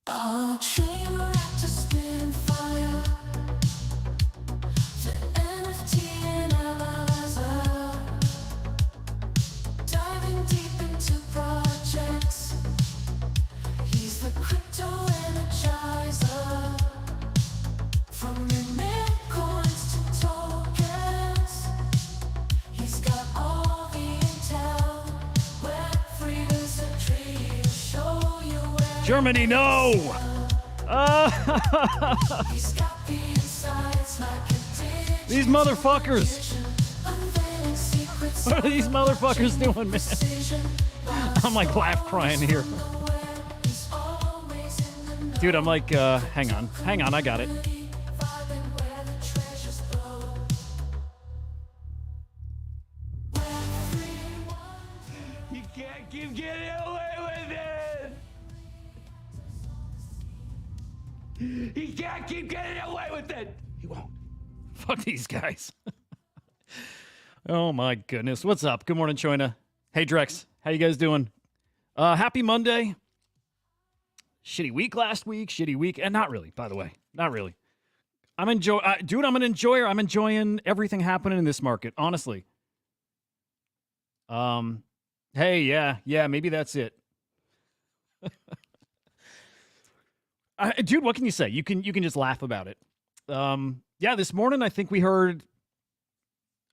I'll train Reactor spin fire. The NFT analyzer. Diving deep into projects. He's the crypto energizer. From your coins to tokens. He's got all the intel. Web3 is a tree. He'll show you where Germany, no! he's got the insights like a These motherfuckers! unveiling secrets. What are these motherfuckers doing, man? I'm like laugh crying here. He's always in the Dude, I'm like, hang on, I got it. vibing where the treasures flow. You can't keep getting away with it! He can't keep getting away with it! He won't. Fuck these guys. Oh my goodness. What's up? Good morning, Choina. Hey, Drex. How you guys doing? Happy Monday. Shitty week last week. Shitty week. And not really, by the way. Not really. I'm an enjoyer. I'm enjoying everything happening in this market, honestly. Hey, yeah, maybe that's it. Dude, what can you say? You can just laugh about it. Yeah, this morning I think we heard.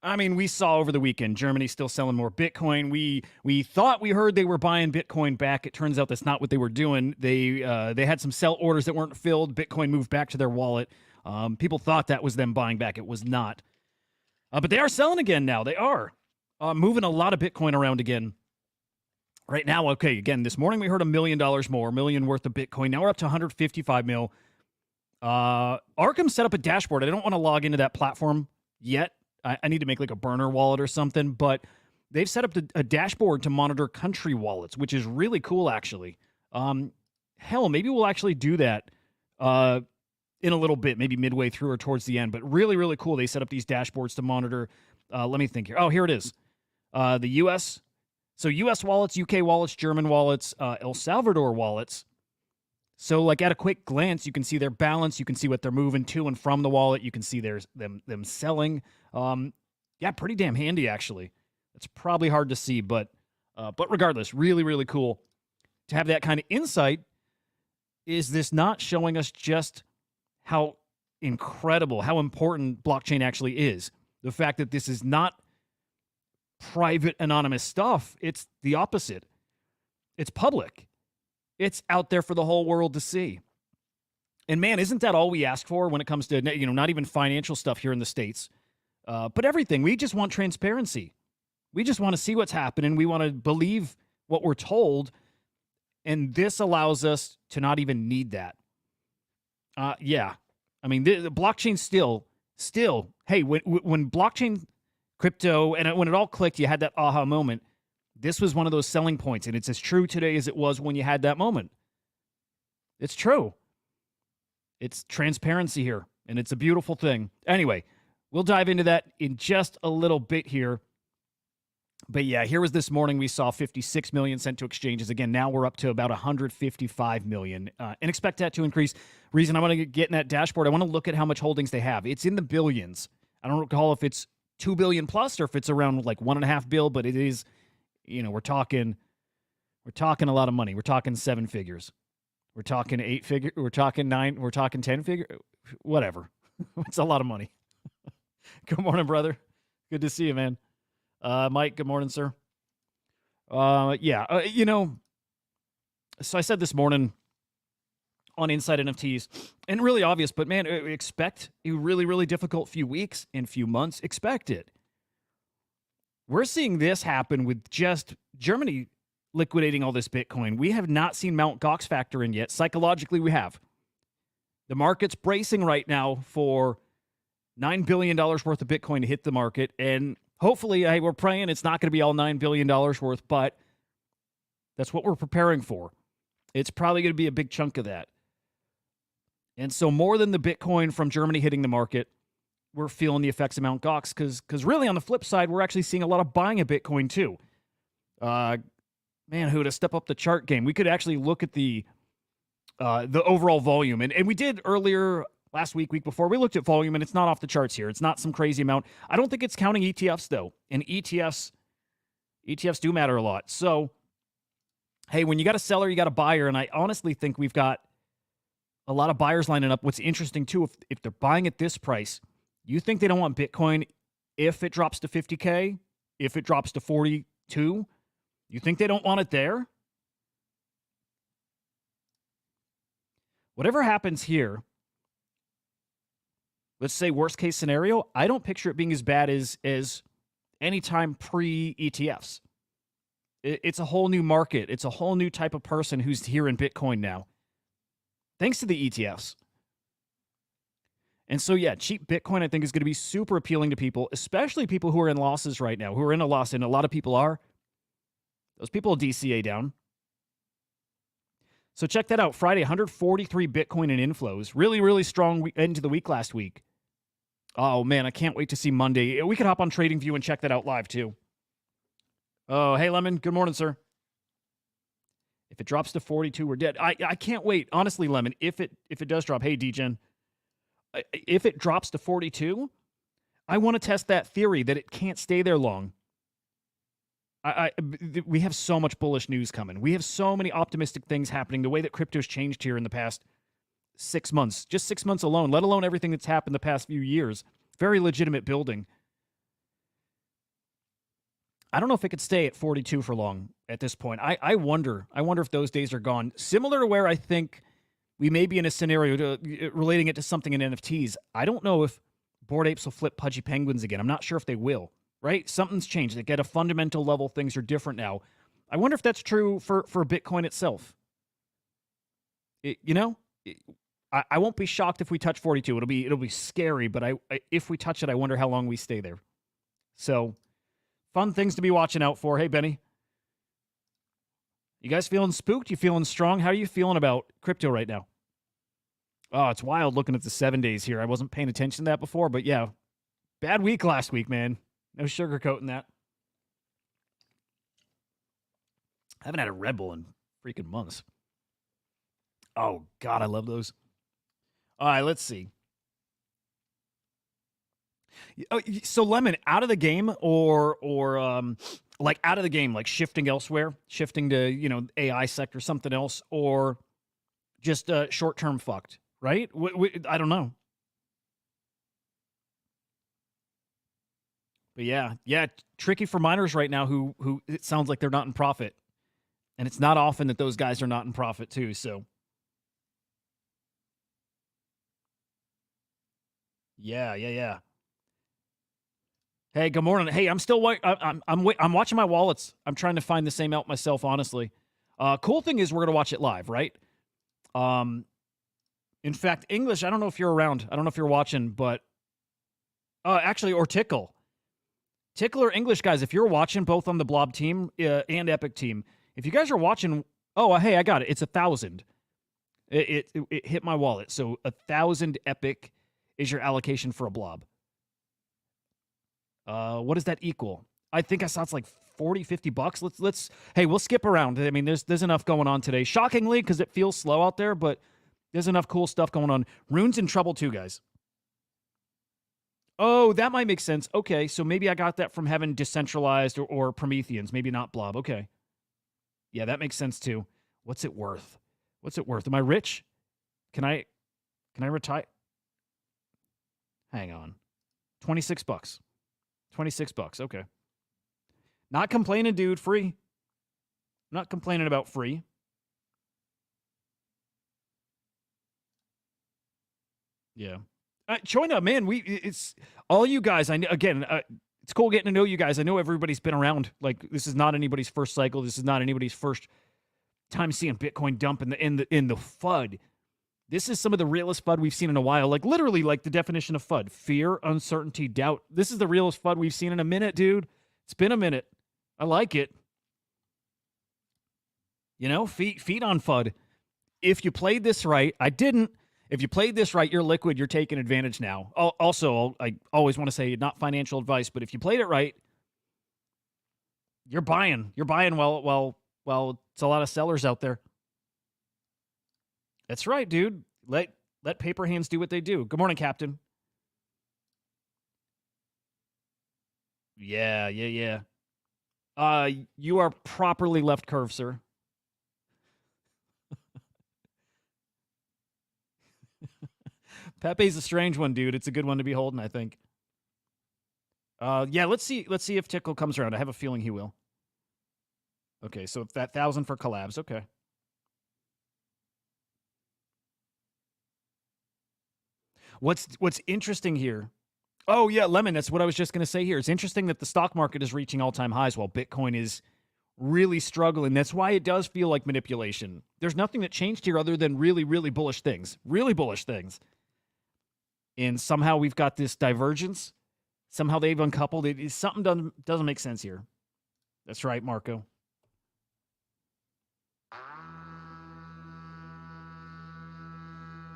I mean, we saw over the weekend Germany still selling more Bitcoin. We thought we heard they were buying Bitcoin back. It turns out that's not what they were doing. They had some sell orders that weren't filled. Bitcoin moved back to their wallet. People thought that was them buying back. It was not. But they are selling again now. They are moving a lot of Bitcoin around again. Right now, okay, again, this morning we heard $1 million more, $1 million worth of Bitcoin. Now we're up to 155 mil. Arkham set up a dashboard. I don't want to log into that platform yet. I need to make like a burner wallet or something, but they've set up a dashboard to monitor country wallets, which is really cool, actually. Hell, maybe we'll actually do that in a little bit, maybe midway through or towards the end, but really, really cool. They set up these dashboards to monitor. Let me think here. Oh, here it is. The U.S. So U.S. wallets, U.K. wallets, German wallets, El Salvador wallets. So, like, at a quick glance, you can see their balance. You can see what they're moving to and from the wallet. You can see them selling. Yeah, pretty damn handy, actually. It's probably hard to see, but regardless, really, really cool to have that kind of insight. Is this not showing us just how incredible, how important blockchain actually is? The fact that this is not private, anonymous stuff. It's the opposite. It's public. It's out there for the whole world to see. And man, isn't that all we ask for when it comes to, not even financial stuff here in the States, but everything. We just want transparency. We just want to see what's happening. We want to believe what we're told. And this allows us to not even need that. Yeah. I mean, the blockchain still, hey, when blockchain, crypto, and when it all clicked, you had that aha moment. This was one of those selling points, and it's as true today as it was when you had that moment. It's true. It's transparency here, and it's a beautiful thing. Anyway, we'll dive into that in just a little bit here. But yeah, here was this morning. We saw 56 million sent to exchanges. Again, now we're up to about 155 million, and expect that to increase. Reason I want to get in that dashboard, I want to look at how much holdings they have. It's in the billions. I don't recall if it's 2 billion plus or if it's around like 1.5 billion, but it is, we're talking a lot of money. We're talking 7 figures. We're talking 8 figure. We're talking 9. We're talking 10 figure. Whatever. It's a lot of money. Good morning, brother. Good to see you, man. Mike, good morning, sir. Yeah, so I said this morning on Inside NFTs, and really obvious, but man, expect a really, really difficult few weeks and few months. Expect it. We're seeing this happen with just Germany liquidating all this Bitcoin. We have not seen Mt. Gox factor in yet. Psychologically, we have. The market's bracing right now for $9 billion worth of Bitcoin to hit the market. And hopefully, we're praying it's not going to be all $9 billion worth, but that's what we're preparing for. It's probably going to be a big chunk of that. And so more than the Bitcoin from Germany hitting the market, we're feeling the effects of Mt. Gox because really on the flip side, we're actually seeing a lot of buying of Bitcoin too. Man, Hudah, step up the chart game. We could actually look at the the overall volume. And we did earlier last week, week before, we looked at volume, and it's not off the charts here. It's not some crazy amount. I don't think it's counting ETFs, though. And ETFs do matter a lot. So, hey, when you got a seller, you got a buyer. And I honestly think we've got a lot of buyers lining up. What's interesting, too, if they're buying at this price, you think they don't want Bitcoin if it drops to 50K, if it drops to 42? You think they don't want it there? Whatever happens here, let's say worst case scenario, I don't picture it being as bad as any time pre-ETFs. It's a whole new market. It's a whole new type of person who's here in Bitcoin now, thanks to the ETFs. And so, yeah, cheap Bitcoin, I think, is going to be super appealing to people, especially people who are in losses right now, who are in a loss, and a lot of people are. Those people will DCA down. So check that out. Friday, 143 Bitcoin in inflows. Really, really strong end to the week last week. Oh, man, I can't wait to see Monday. We could hop on TradingView and check that out live, too. Oh, hey, Lemon. Good morning, sir. If it drops to 42, we're dead. I can't wait. Honestly, Lemon, if it does drop, hey, DGen, if it drops to 42, I want to test that theory that it can't stay there long. We have so much bullish news coming. We have so many optimistic things happening. The way that crypto's changed here in the past 6 months, just 6 months alone, let alone everything that's happened the past few years. Very legitimate building. I don't know if it could stay at 42 for long at this point. I wonder if those days are gone. Similar to where I think we may be in a scenario relating it to something in NFTs. I don't know if Bored Apes will flip Pudgy Penguins again. I'm not sure if they will. Right? Something's changed. Like at a fundamental level, things are different now. I wonder if that's true for Bitcoin itself. I won't be shocked if we touch 42. It'll be scary, but if we touch it, I wonder how long we stay there. So, fun things to be watching out for. Hey, Benny. You guys feeling spooked? You feeling strong? How are you feeling about crypto right now? Oh, it's wild looking at the 7 days here. I wasn't paying attention to that before, but yeah. Bad week last week, man. No sugarcoating that. I haven't had a Red Bull in freaking months. Oh, God, I love those. All right, let's see. So, Lemon, out of the game or like out of the game, like shifting elsewhere, shifting to, AI sector, something else, or just short-term fucked, right? I don't know. But yeah, tricky for miners right now who it sounds like they're not in profit. And it's not often that those guys are not in profit too, so. Yeah. Hey, good morning. Hey, I'm still I'm watching my wallets. I'm trying to find the same out myself, honestly. Cool thing is we're going to watch it live, right? In fact, English, I don't know if you're around. I don't know if you're watching, but actually, or Tickle or English, guys, if you're watching both on the Blob team and Epic team, if you guys are watching, hey, I got it. It's 1,000. It hit my wallet. So 1,000 Epic is your allocation for a Blob. What does that equal? I think I saw it's like 40, 50 bucks. Let's hey, we'll skip around. I mean, there's enough going on today. Shockingly, because it feels slow out there, but there's enough cool stuff going on. Rune's in trouble too, guys. Oh, that might make sense. Okay, so maybe I got that from having decentralized or Prometheans, maybe not Blob. Okay. Yeah, that makes sense too. What's it worth? Am I rich? Can I retire? Hang on. 26 bucks. 26 bucks. Okay. Not complaining, dude. Free. Not complaining about free. Yeah. Join up, man. It's all you guys. I know, again, it's cool getting to know you guys. I know everybody's been around. Like, this is not anybody's first cycle. This is not anybody's first time seeing Bitcoin dump in the FUD. This is some of the realest FUD we've seen in a while. Like, literally, like the definition of FUD: fear, uncertainty, doubt. This is the realest FUD we've seen in a minute, dude. It's been a minute. I like it. Feed on FUD. If you played this right, I didn't. If you played this right, you're liquid. You're taking advantage now. Also, I always want to say, not financial advice, but if you played it right, you're buying. You're buying while it's a lot of sellers out there. That's right, dude. Let paper hands do what they do. Good morning, Captain. Yeah. You are properly left curve, sir. Pepe's a strange one, dude. It's a good one to be holding, I think. Yeah, let's see if Tickle comes around. I have a feeling he will. Okay, so that 1,000 for collabs. Okay. What's interesting here? Oh yeah, Lemon. That's what I was just going to say here. It's interesting that the stock market is reaching all-time highs while Bitcoin is really struggling. That's why it does feel like manipulation. There's nothing that changed here other than really, really bullish things. Really bullish things. And somehow we've got this divergence. Somehow they've uncoupled. Something doesn't make sense here. That's right, Marco.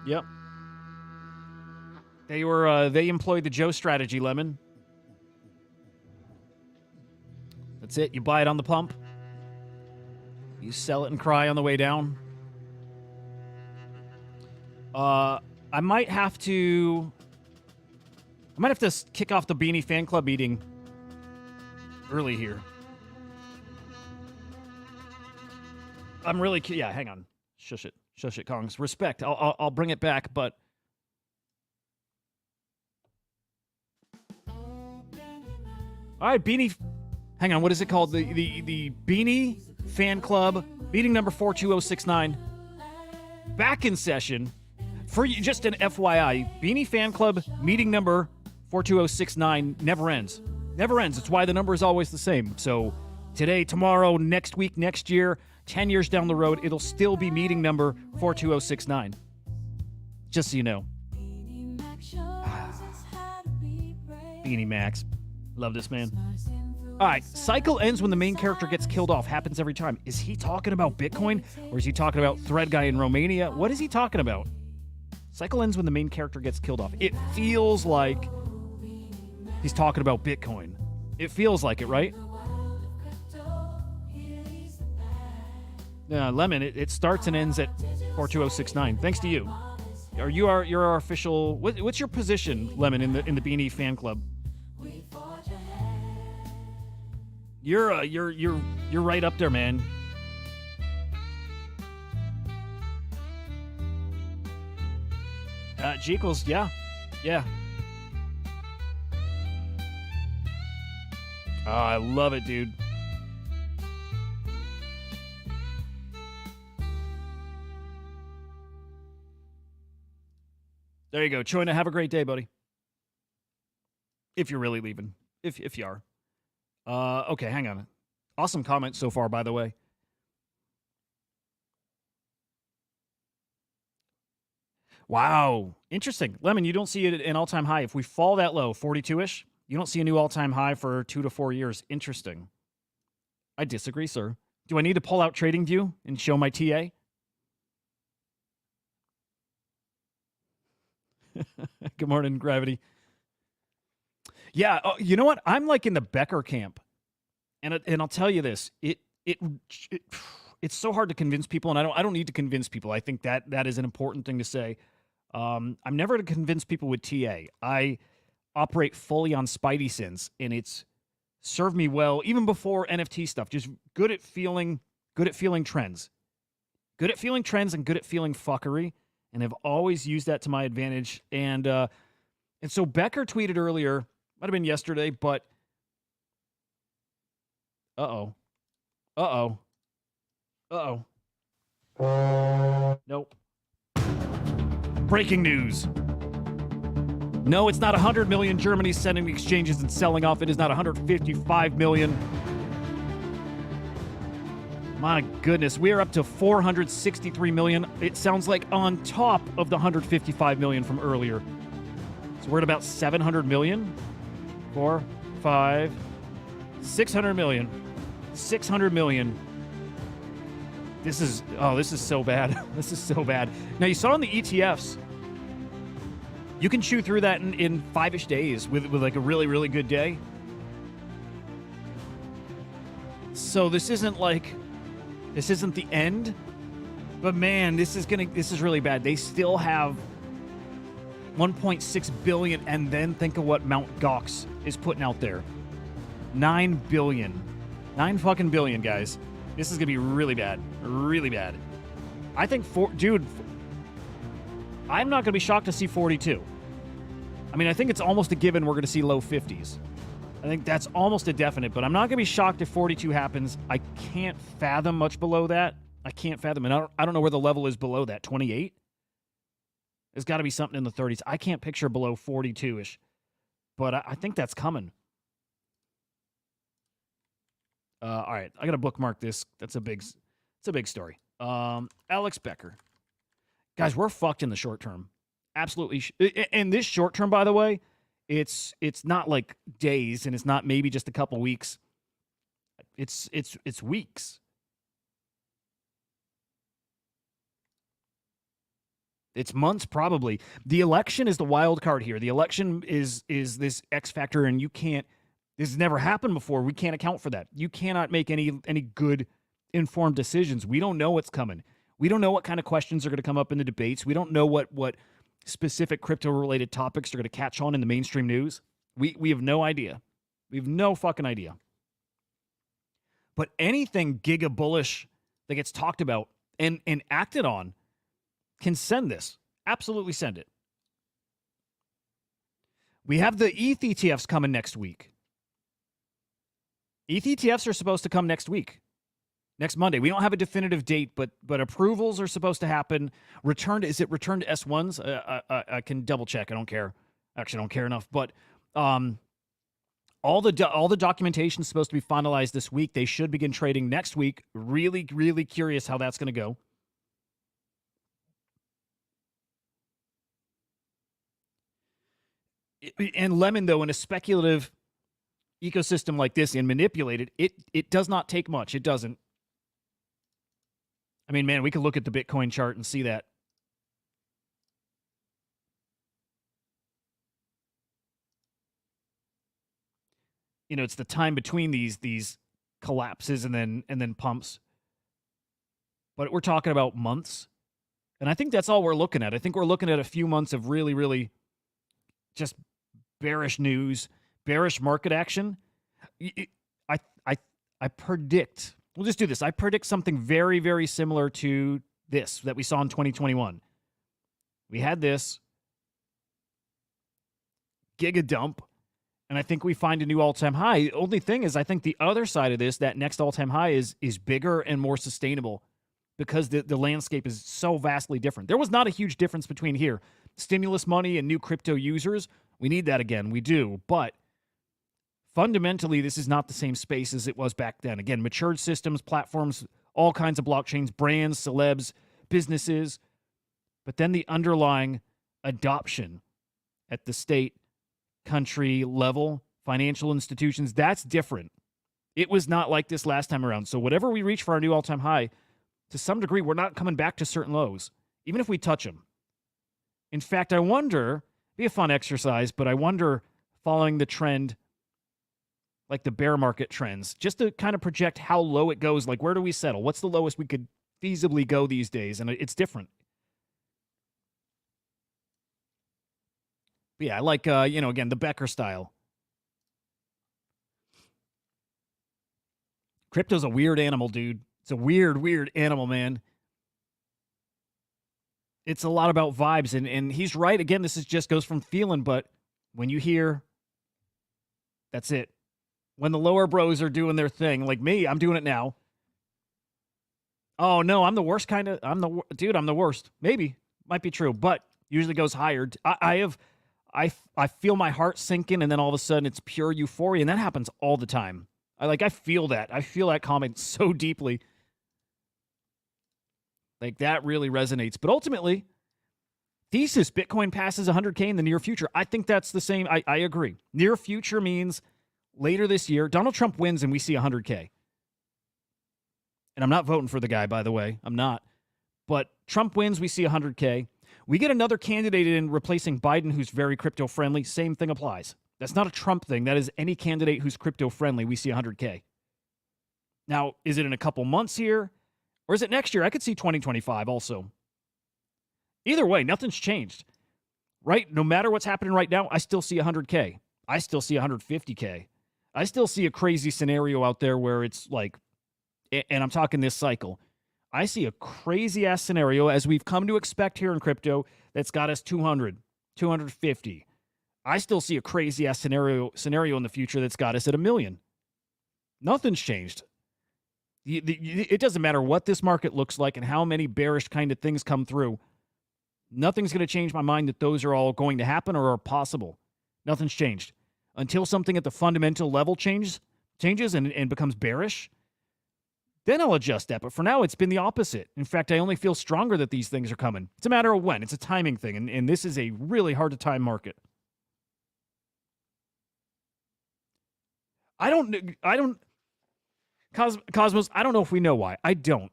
Yep. They employed the Joe strategy, Lemon. That's it. You buy it on the pump. You sell it and cry on the way down. I might have to kick off the Beanie Fan Club meeting early here. I'm really hang on. Shush it, Kongs. Respect. I'll bring it back, but. All right, Beanie. Hang on, what is it called? The Beanie Fan Club meeting number 42069. Back in session. For you, just an FYI, Beanie Fan Club meeting number 42069 never ends. Never ends. It's why the number is always the same. So today, tomorrow, next week, next year, 10 years down the road, it'll still be meeting number 42069. Just so you know. Beanie Max. Love this man. All right, cycle ends when the main character gets killed off. Happens every time. Is he talking about Bitcoin? Or is he talking about Thread Guy in Romania? What is he talking about? Cycle ends when the main character gets killed off. It feels like he's talking about Bitcoin. It feels like it, right? Lemon, it starts and ends at 42069. Thanks to you. You're our official. What's your position, Lemon, in the Beanie Fan Club? You're right up there, man. Jekyll's, yeah. Oh, I love it, dude. There you go. Choina, have a great day, buddy. If you're really leaving. If you are. Okay, hang on. Awesome comment so far, by the way. Wow. Interesting. Lemon, you don't see it at an all-time high. If we fall that low, 42-ish, you don't see a new all-time high for 2 to 4 years. Interesting. I disagree, sir. Do I need to pull out TradingView and show my TA? Good morning, Gravity. Yeah, you know what? I'm like in the Becker camp. And I'll tell you this. It's so hard to convince people, and I don't need to convince people. I think that is an important thing to say. I'm never to convince people with TA. I operate fully on Spidey sense, and it's served me well even before NFT stuff. Just good at feeling trends. Good at feeling trends and good at feeling fuckery, and I've always used that to my advantage. And so Becker tweeted earlier, might have been yesterday, but Nope. Breaking news. No, it's not 100 million. Germany's sending exchanges and selling off. It is not 155 million. My goodness, we are up to 463 million. It sounds like on top of the 155 million from earlier. So we're at about 700 million. 4, 5, 600 million. 600 million. This is so bad. This is so bad. Now, you saw in the ETFs, you can chew through that in 5-ish days with like a really, really good day. So this isn't the end. But man, this is really bad. They still have 1.6 billion, and then think of what Mount Gox is putting out there. 9 billion. 9 fucking billion, guys. This is gonna be really bad. Really bad. I think I'm not gonna be shocked to see 42. I mean, I think it's almost a given we're gonna see low 50s. I think that's almost a definite, but I'm not gonna be shocked if 42 happens. I can't fathom much below that. I can't fathom, and I don't know where the level is below that. 28? There's got to be something in the 30s. I can't picture below 42-ish, but I think that's coming. All right, I got to bookmark this. It's a big story. Alex Becker. Guys, we're fucked in the short term. Absolutely. And this short term, by the way, it's not like days, and it's not maybe just a couple weeks. It's weeks. It's months, probably. The election is the wild card here. The election is this X factor, and you can't. This has never happened before. We can't account for that. You cannot make any good informed decisions. We don't know what's coming. We don't know what kind of questions are going to come up in the debates. We don't know what specific crypto-related topics are going to catch on in the mainstream news. We have no idea. We have no fucking idea. But anything giga bullish that gets talked about and acted on can send this. Absolutely send it. We have the ETH ETFs coming next week. ETH ETFs are supposed to come next week. Next Monday. We don't have a definitive date, but approvals are supposed to happen. Is it returned to S1s? I can double check. I don't care. Actually, I don't care enough. But all the documentation is supposed to be finalized this week. They should begin trading next week. Really, really curious how that's going to go. And Lemon, though, in a speculative ecosystem like this and manipulated, it does not take much. It doesn't. I mean, man, we could look at the Bitcoin chart and see that. You know, it's the time between these collapses and then pumps. But we're talking about months. And I think that's all we're looking at. I think we're looking at a few months of really, really just bearish news, bearish market action. I predict, we'll just do this. I predict something very, very similar to this that we saw in 2021. We had this giga dump, and I think we find a new all-time high. The only thing is, I think the other side of this, that next all-time high is bigger and more sustainable because the landscape is so vastly different. There was not a huge difference between here. Stimulus money and new crypto users, we need that again. We do. But fundamentally, this is not the same space as it was back then. Again, matured systems, platforms, all kinds of blockchains, brands, celebs, businesses. But then the underlying adoption at the state, country level, financial institutions, that's different. It was not like this last time around. So whatever we reach for our new all-time high, to some degree, we're not coming back to certain lows, even if we touch them. In fact, I wonder, be a fun exercise, but I wonder, following the trend, like the bear market trends, just to kind of project how low it goes, like where do we settle? What's the lowest we could feasibly go these days? And it's different. But yeah, I like, again, the Becker style. Crypto's a weird animal, dude. It's a weird, weird animal, man. It's a lot about vibes, and he's right. Again, this is just goes from feeling, but when you hear, that's it. When the lower bros are doing their thing, like me, I'm doing it now. Oh, no, I'm the worst kind of, I'm the worst. Maybe, might be true, but usually goes higher. I feel my heart sinking, and then all of a sudden it's pure euphoria, and that happens all the time. I feel that. I feel that comment so deeply. Like, that really resonates. But ultimately, thesis, Bitcoin passes 100K in the near future. I think that's the same. I agree. Near future means later this year. Donald Trump wins and we see 100K. And I'm not voting for the guy, by the way. I'm not. But Trump wins, we see 100K. We get another candidate in replacing Biden who's very crypto-friendly. Same thing applies. That's not a Trump thing. That is any candidate who's crypto-friendly, we see 100K. Now, is it in a couple months here? Or is it next year? I could see 2025 also. Either way, nothing's changed. Right? No matter what's happening right now, I still see 100K. I still see 150K. I still see a crazy scenario out there where it's like, and I'm talking this cycle, I see a crazy ass scenario as we've come to expect here in crypto that's got us 200, 250. I still see a crazy ass scenario in the future that's got us at 1 million. Nothing's changed. It doesn't matter what this market looks like and how many bearish kind of things come through. Nothing's going to change my mind that those are all going to happen or are possible. Nothing's changed. Until something at the fundamental level changes and becomes bearish, then I'll adjust that. But for now, it's been the opposite. In fact, I only feel stronger that these things are coming. It's a matter of when. It's a timing thing, and this is a really hard to time market. Cosmos, I don't know if we know why. I don't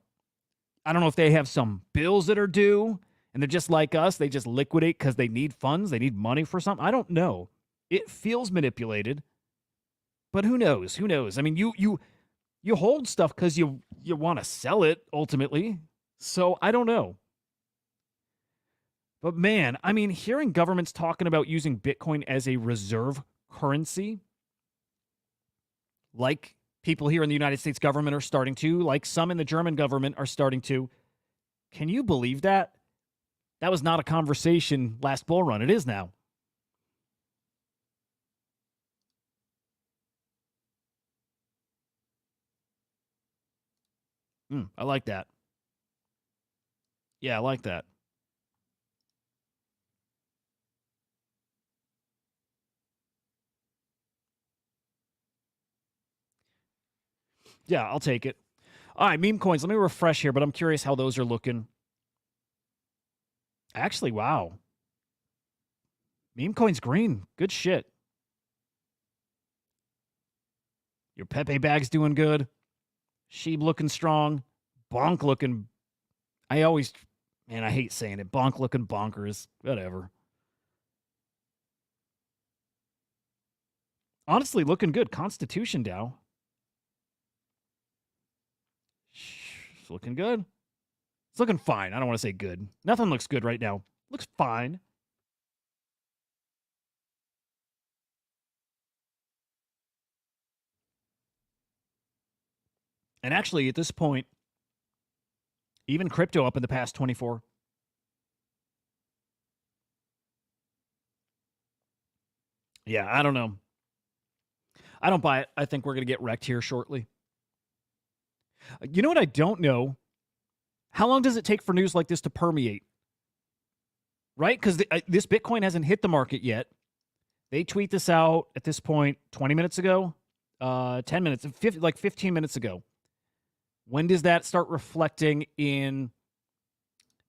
know if they have some bills that are due, and they're just like us. They just liquidate because they need funds. They need money for something. I don't know. It feels manipulated, but who knows? Who knows? I mean, you hold stuff because you want to sell it ultimately. So I don't know. But man, I mean, hearing governments talking about using Bitcoin as a reserve currency, like people here in the United States government are starting to, like some in the German government are starting to. Can you believe that? That was not a conversation last bull run. It is now. I like that. Yeah, I like that. Yeah, I'll take it. All right, meme coins. Let me refresh here, but I'm curious how those are looking. Actually, wow. Meme coins green. Good shit. Your Pepe bag's doing good. Sheep looking strong. Bonk looking. I hate saying it. Bonk looking bonkers. Whatever. Honestly, looking good. Constitution DAO. It's looking good. It's looking fine. I don't want to say good. Nothing looks good right now. Looks fine. And actually, at this point, even crypto up in the past 24. Yeah, I don't know. I don't buy it. I think we're going to get wrecked here shortly. You know what I don't know? How long does it take for news like this to permeate? Right? Because this Bitcoin hasn't hit the market yet. They tweet this out at this point 20 minutes ago, 10 minutes, 15 minutes ago. When does that start reflecting in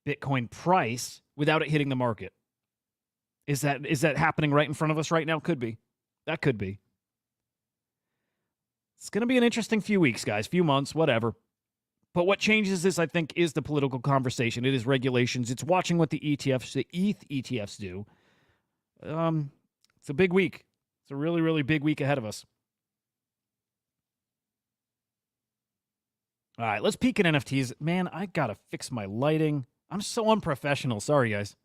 Bitcoin price without it hitting the market? Is that happening right in front of us right now? Could be. That could be. It's going to be an interesting few weeks, guys, few months, whatever. But what changes this, I think, is the political conversation. It is regulations. It's watching what the ETFs, the ETH ETFs do. It's a big week. It's a really, really big week ahead of us. All right, let's peek at NFTs. Man, I got to fix my lighting. I'm so unprofessional. Sorry, guys.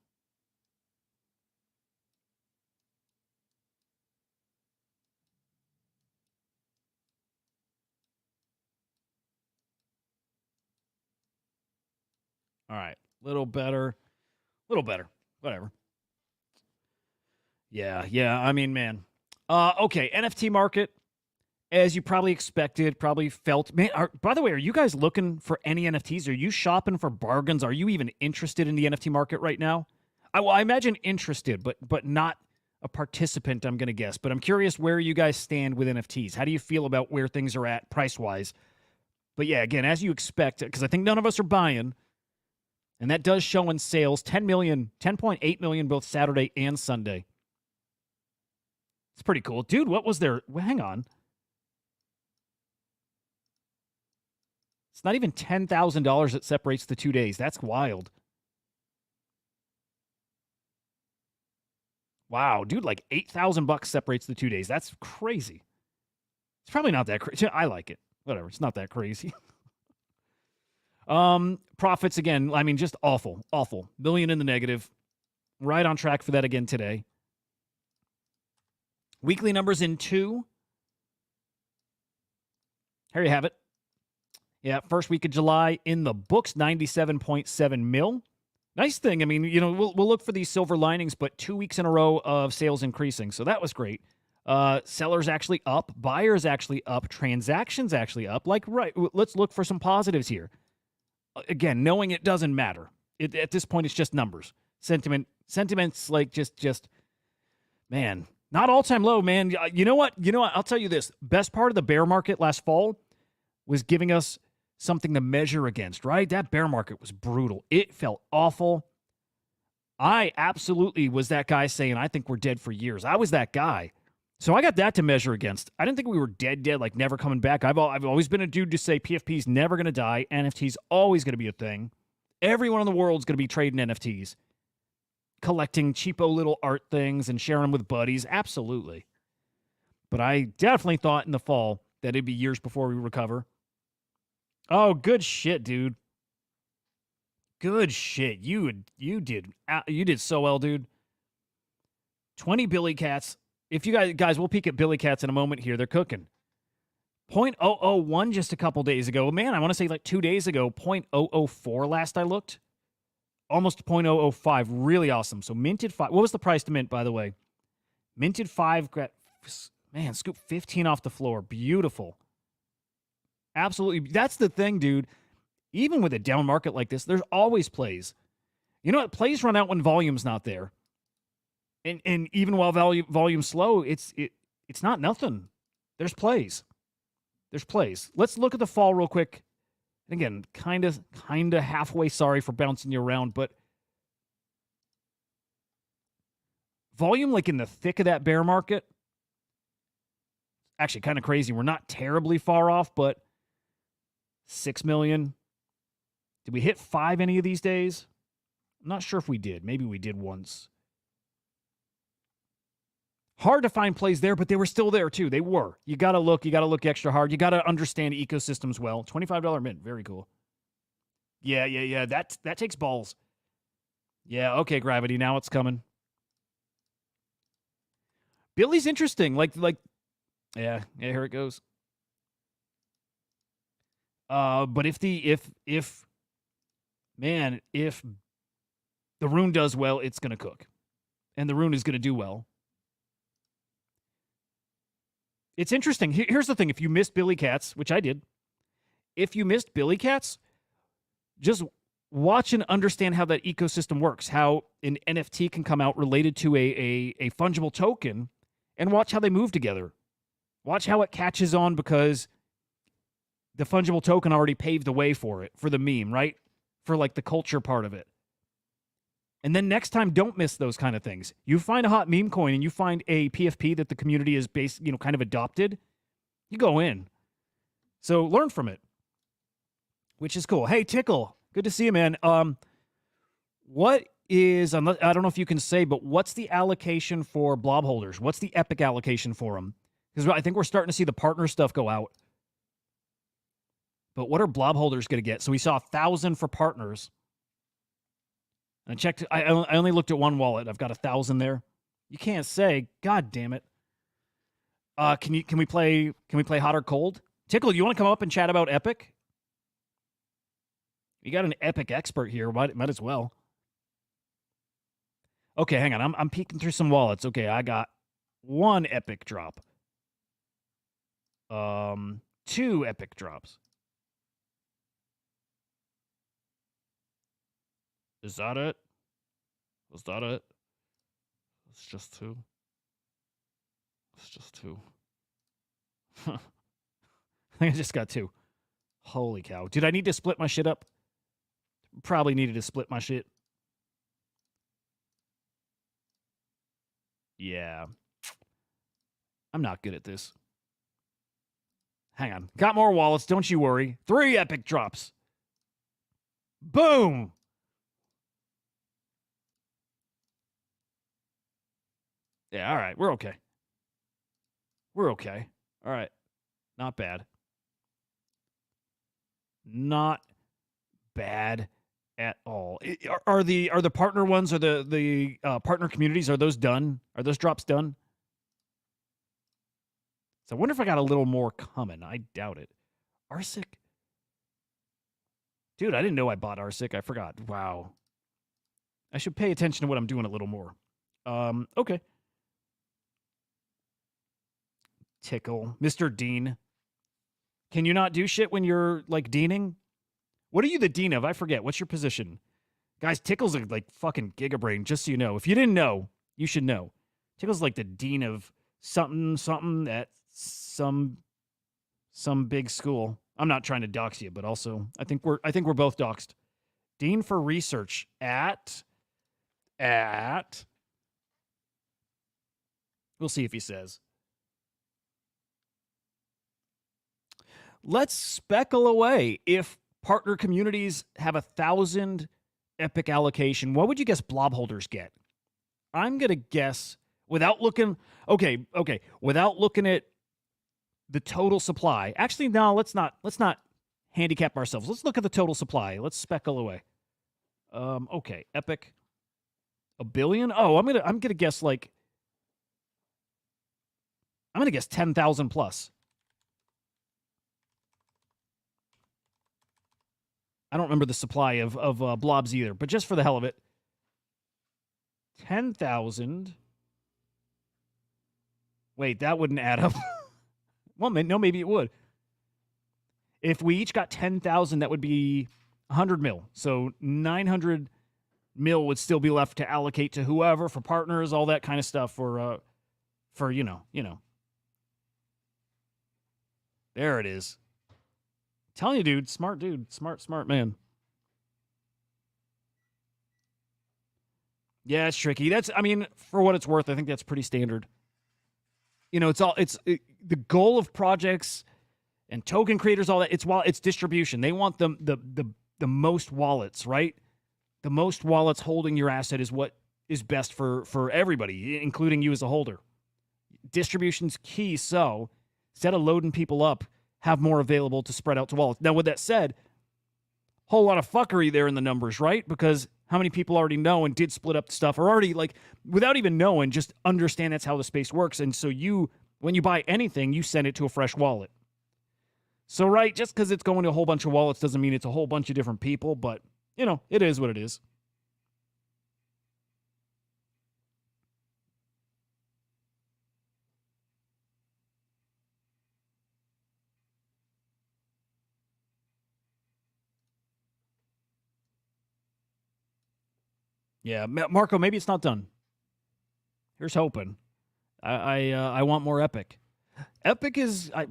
All right, little better. Whatever. Yeah. I mean, man. Okay, NFT market, as you probably expected, probably felt. Man, by the way, are you guys looking for any NFTs? Are you shopping for bargains? Are you even interested in the NFT market right now? I imagine interested, but not a participant, I'm going to guess. But I'm curious where you guys stand with NFTs. How do you feel about where things are at price-wise? But yeah, again, as you expect, because I think none of us are buying, and that does show in sales, 10.8 million both Saturday and Sunday. It's pretty cool. Dude, what was there? Well, hang on. It's not even $10,000 that separates the 2 days. That's wild. Wow, dude, like $8,000 separates the 2 days. That's crazy. It's probably not that crazy. I like it. Whatever. It's not that crazy. Profits again, I mean, just awful, awful. Billion in the negative. Right on track for that again today. Weekly numbers in 2. Here you have it. Yeah, first week of July in the books, 97.7 mil. Nice thing. I mean, we'll look for these silver linings, but 2 weeks in a row of sales increasing. So that was great. Sellers actually up. Buyers actually up. Transactions actually up. Right, let's look for some positives here. Again, knowing it doesn't matter. At this point, it's just numbers. Sentiments like just, man, not all-time low, man. You know what? I'll tell you this. Best part of the bear market last fall was giving us something to measure against, right? That bear market was brutal. It felt awful. I absolutely was that guy saying, I think we're dead for years. I was that guy. So I got that to measure against. I didn't think we were dead, like never coming back. I've always been a dude to say PFP's never going to die. NFT's always going to be a thing. Everyone in the world's going to be trading NFTs. Collecting cheapo little art things and sharing them with buddies. Absolutely. But I definitely thought in the fall that it'd be years before we recover. Oh, good shit, dude. Good shit. You did so well, dude. 20 Billy Cats. If you guys, we'll peek at Billy Cats in a moment here. They're cooking. 0.001 just a couple days ago. Man, I want to say like 2 days ago. 0.004 last I looked. Almost 0.005. Really awesome. So minted 5. What was the price to mint, by the way? Minted 5. Man, scoop 15 off the floor. Beautiful. Absolutely. That's the thing, dude. Even with a down market like this, there's always plays. You know what? Plays run out when volume's not there. And even while volume's slow, it's not nothing. There's plays. There's plays. Let's look at the fall real quick. And again, kind of halfway sorry for bouncing you around, but volume like in the thick of that bear market. Actually, kind of crazy. We're not terribly far off, but 6 million. Did we hit 5 any of these days? I'm not sure if we did. Maybe we did once. Hard to find plays there, but they were still there too. They were. You got to look extra hard. You got to understand ecosystems well. $25 mint. Very cool. Yeah. That takes balls. Yeah, okay, Gravity. Now it's coming. Billy's interesting. Like yeah, here it goes. But if the rune does well, it's going to cook. And the rune is going to do well. It's interesting. Here's the thing. If you missed Billy Cats, which I did, if you missed Billy Cats, just watch and understand how that ecosystem works, how an NFT can come out related to a fungible token, and watch how they move together. Watch how it catches on because the fungible token already paved the way for it, for the meme, right? For like the culture part of it. And then next time, don't miss those kind of things. You find a hot meme coin and you find a PFP that the community is kind of adopted, you go in. So learn from it, which is cool. Hey, Tickle, good to see you, man. What is, I don't know if you can say, but what's the allocation for blob holders? What's the epic allocation for them? Because I think we're starting to see the partner stuff go out. But what are blob holders going to get? So we saw 1,000 for partners. And I checked. I only looked at one wallet. I've got 1,000 there. You can't say. God damn it. Can we play hot or cold? Tickle, you want to come up and chat about Epic? You got an Epic expert here. Might as well. Okay, hang on. I'm peeking through some wallets. Okay, I got 1 Epic drop. 2 Epic drops. Is that it? Was that it? It's just 2. It's just 2. I think I just got 2. Holy cow. Did I need to split my shit up? Probably needed to split my shit. Yeah. I'm not good at this. Hang on. Got more wallets, don't you worry. 3 Epic drops. Boom! Yeah, all right. We're okay. We're okay. All right. Not bad. Not bad at all. Are the partner ones or the partner communities, are those done? Are those drops done? So I wonder if I got a little more coming. I doubt it. Arsic. Dude, I didn't know I bought Arsic. I forgot. Wow. I should pay attention to what I'm doing a little more. Okay. Tickle. Mr. Dean. Can you not do shit when you're, like, deaning? What are you the dean of? I forget. What's your position? Guys, Tickle's like fucking gigabrain, just so you know. If you didn't know, you should know. Tickle's like the dean of something at some big school. I'm not trying to dox you, but also I think we're both doxed. Dean for research at we'll see if he says. Let's speckle away. If partner communities have 1,000 epic allocation, what would you guess blob holders get? I'm gonna guess without looking. Okay, without looking at the total supply. Actually, no. Let's not handicap ourselves. Let's look at the total supply. Let's speckle away. Okay, epic. 1 billion. Oh, I'm gonna guess like. I'm gonna guess 10,000 plus. I don't remember the supply of blobs either, but just for the hell of it, 10,000. Wait, that wouldn't add up. Well, no, maybe it would. If we each got 10,000, that would be 100 mil. So 900 mil would still be left to allocate to whoever, for partners, all that kind of stuff. For you know. There it is. Telling you, dude, smart man. Yeah, it's tricky. I mean, for what it's worth, I think that's pretty standard. You know, the goal of projects and token creators, all that. It's distribution. They want the most wallets, right? The most wallets holding your asset is what is best for everybody, including you as a holder. Distribution's key. So instead of loading people up, have more available to spread out to wallets. Now, with that said, whole lot of fuckery there in the numbers, right? Because how many people already know and did split up the stuff, or already, like, without even knowing, just understand that's how the space works. And so when you buy anything, you send it to a fresh wallet. So, right, just because it's going to a whole bunch of wallets doesn't mean it's a whole bunch of different people, but, you know, it is what it is. Yeah, Marco, maybe it's not done. Here's hoping. I want more Epic. Epic is I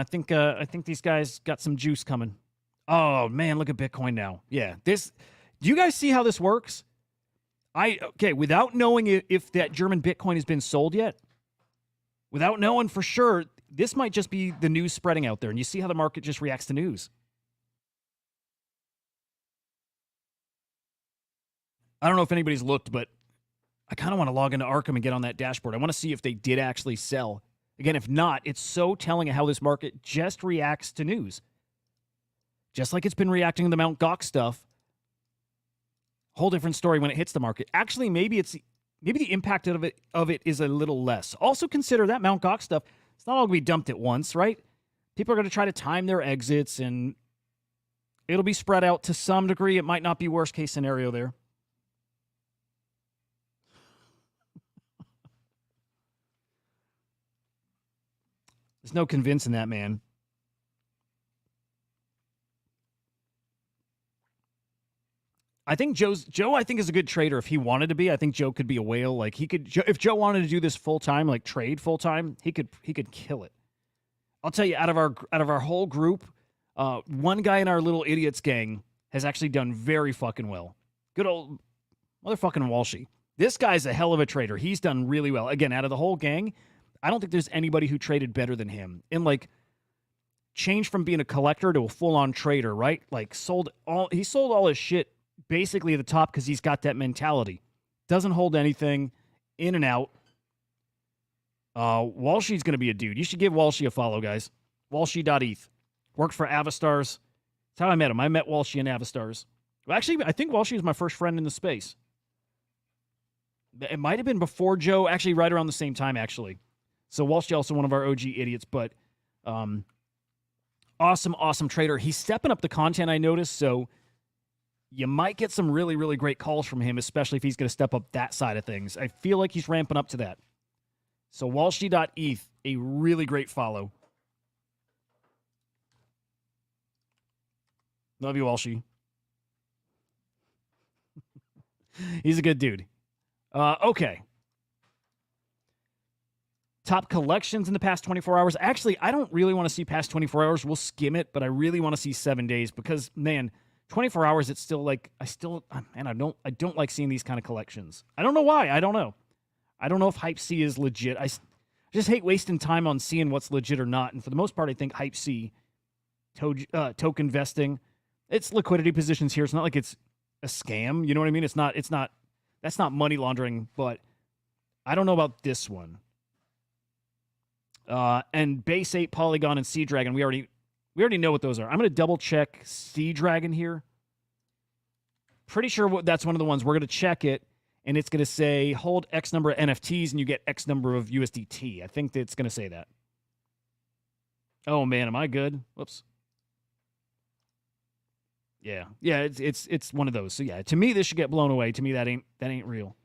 think these guys got some juice coming. Oh man, look at Bitcoin now. Yeah, do you guys see how this works? Without knowing if that German Bitcoin has been sold yet, without knowing for sure, this might just be the news spreading out there, and you see how the market just reacts to news. I don't know if anybody's looked, but I kind of want to log into Arkham and get on that dashboard. I want to see if they did actually sell. Again, if not, it's so telling how this market just reacts to news. Just like it's been reacting to the Mt. Gox stuff. Whole different story when it hits the market. Actually, maybe the impact of it is a little less. Also consider that Mt. Gox stuff, it's not all going to be dumped at once, right? People are going to try to time their exits, and it'll be spread out to some degree. It might not be worst case scenario there. There's no convincing that man. I think Joe I think is a good trader if he wanted to be. I think Joe could be a whale. Like if Joe wanted to do this full time, like trade full time, he could kill it. I'll tell you, out of our whole group, one guy in our little idiots gang has actually done very fucking well. Good old motherfucking Walshy. This guy's a hell of a trader. He's done really well. Again, out of the whole gang, I don't think there's anybody who traded better than him. And like changed from being a collector to a full-on trader, right? Like he sold all his shit basically at the top because he's got that mentality. Doesn't hold anything, in and out. Walshy's going to be a dude. You should give Walshy a follow, guys. Walshy.eth. Worked for Avastars. That's how I met him. I met Walshy in Avastars. Well, actually, I think Walshy was my first friend in the space. It might have been before Joe, actually right around the same time, actually. So Walshy also one of our OG idiots, but awesome trader. He's stepping up the content, I noticed, so you might get some really, really great calls from him, especially if he's going to step up that side of things. I feel like he's ramping up to that. So Walshy.eth, a really great follow. Love you, Walshy. He's a good dude. Okay. Top collections in the past 24 hours. Actually, I don't really want to see past 24 hours. We'll skim it, but I really want to see 7 days because, man, 24 hours, it's still like, I don't like seeing these kind of collections. I don't know why. I don't know. I don't know if Hype C is legit. I just hate wasting time on seeing what's legit or not. And for the most part, I think Hype C, token vesting, it's liquidity positions here. It's not like it's a scam. You know what I mean? That's not money laundering, but I don't know about this one. And Base 8, Polygon, and Sea Dragon, we already know what those are. I'm going to double check Sea Dragon here. Pretty sure that's one of the ones. We're going to check it, and it's going to say hold X number of NFTs, and you get X number of USDT. I think it's going to say that. Oh man, am I good? Whoops. Yeah, it's one of those. So yeah, to me this should get blown away. To me that ain't real.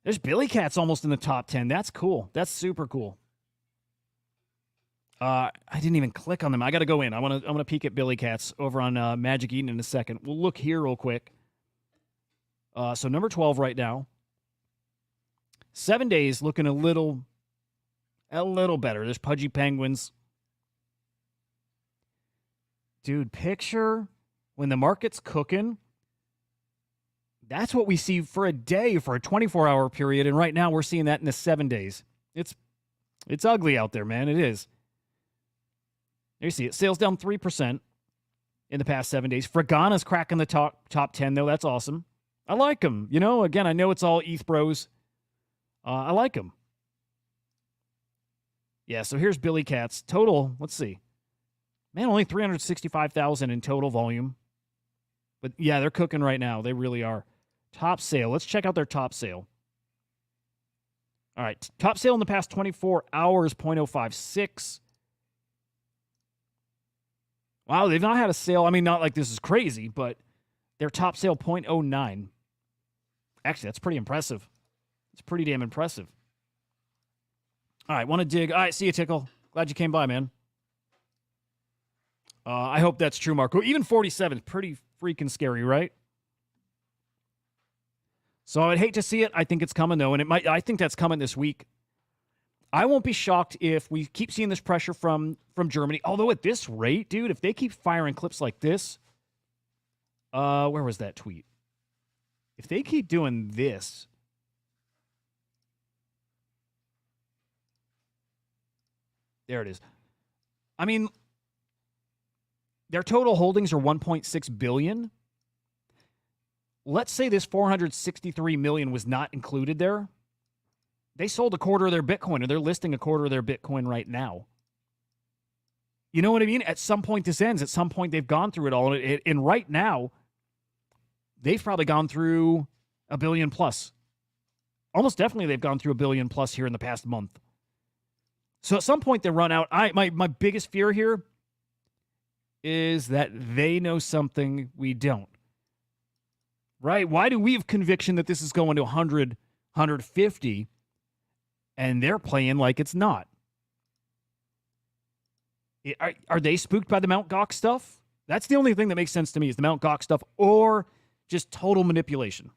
There's Billy Cats almost in the top 10. That's cool. That's super cool. I didn't even click on them. I got to go in. I want to peek at Billy Cats over on Magic Eden in a second. We'll look here real quick. So number 12 right now. 7 days looking a little better. There's Pudgy Penguins. Dude, picture when the market's cooking. That's what we see for a day, for a 24-hour period, and right now we're seeing that in the 7 days. It's ugly out there, man. It is. There you see it. Sales down 3% in the past 7 days. Fragana's cracking the top 10, though. That's awesome. I like them. You know, again, I know it's all ETH bros. I like them. Yeah, so here's Billy Cats. Total, let's see. Man, only 365,000 in total volume. But yeah, they're cooking right now. They really are. Top sale. Let's check out their top sale. All right. Top sale in the past 24 hours, 0.056. Wow, they've not had a sale. I mean, not like this is crazy, but their top sale, 0.09. Actually, that's pretty impressive. It's pretty damn impressive. All right, want to dig. All right, see you, Tickle. Glad you came by, man. I hope that's true, Marco. Even 47 is pretty freaking scary, right? So I'd hate to see it. I think it's coming, though, and I think that's coming this week. I won't be shocked if we keep seeing this pressure from Germany. Although at this rate, dude, if they keep firing clips like this, where was that tweet? If they keep doing this, there it is. I mean, their total holdings are 1.6 billion. Let's say this 463 million was not included there. They sold a quarter of their Bitcoin, or they're listing a quarter of their Bitcoin right now. You know what I mean? At some point this ends. At some point they've gone through it all. And right now, they've probably gone through $1 billion plus. Almost definitely they've gone through $1 billion plus here in the past month. So at some point they run out. My biggest fear here is that they know something we don't. Right? Why do we have conviction that this is going to 100, 150, and they're playing like it's not? Are they spooked by the Mt. Gox stuff? That's the only thing that makes sense to me is the Mt. Gox stuff or just total manipulation.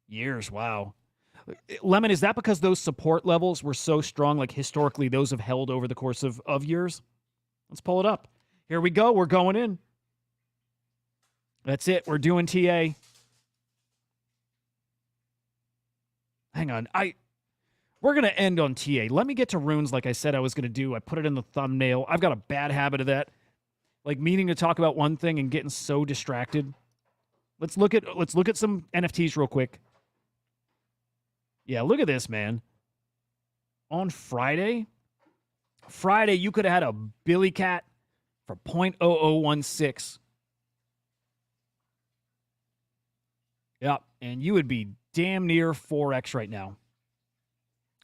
Years, wow. Lemon, is that because those support levels were so strong, like historically those have held over the course of years? Let's pull it up. Here we go. We're going in. That's it. We're doing TA. Hang on. We're going to end on TA. Let me get to runes like I said I was going to do. I put it in the thumbnail. I've got a bad habit of that. like meaning to talk about one thing and getting so distracted. Let's look at some NFTs real quick. Yeah, look at this, man. On Friday, you could have had a Billy Cat for 0.0016. Yep, and you would be damn near 4x right now.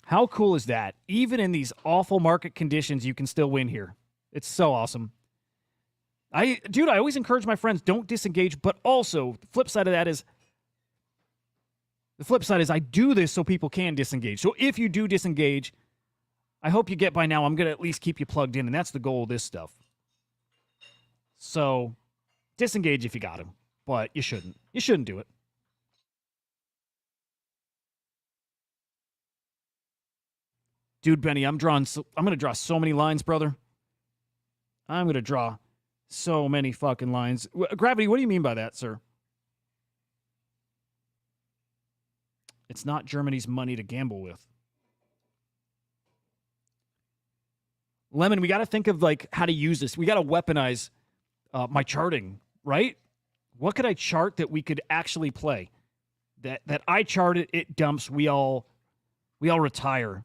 How cool is that? Even in these awful market conditions, you can still win here. It's so awesome. I always encourage my friends, don't disengage, but also the flip side of that is I do this so people can disengage. So if you do disengage, I hope you get by now, I'm going to at least keep you plugged in, and that's the goal of this stuff. So disengage if you got him, but you shouldn't. You shouldn't do it. Dude, Benny, I'm going to draw so many lines, brother. I'm going to draw so many fucking lines. Gravity, what do you mean by that, sir? It's not Germany's money to gamble with. Lemon, we got to think of like how to use this. We got to weaponize my charting, right? What could I chart that we could actually play? That I charted, it dumps, we all retire.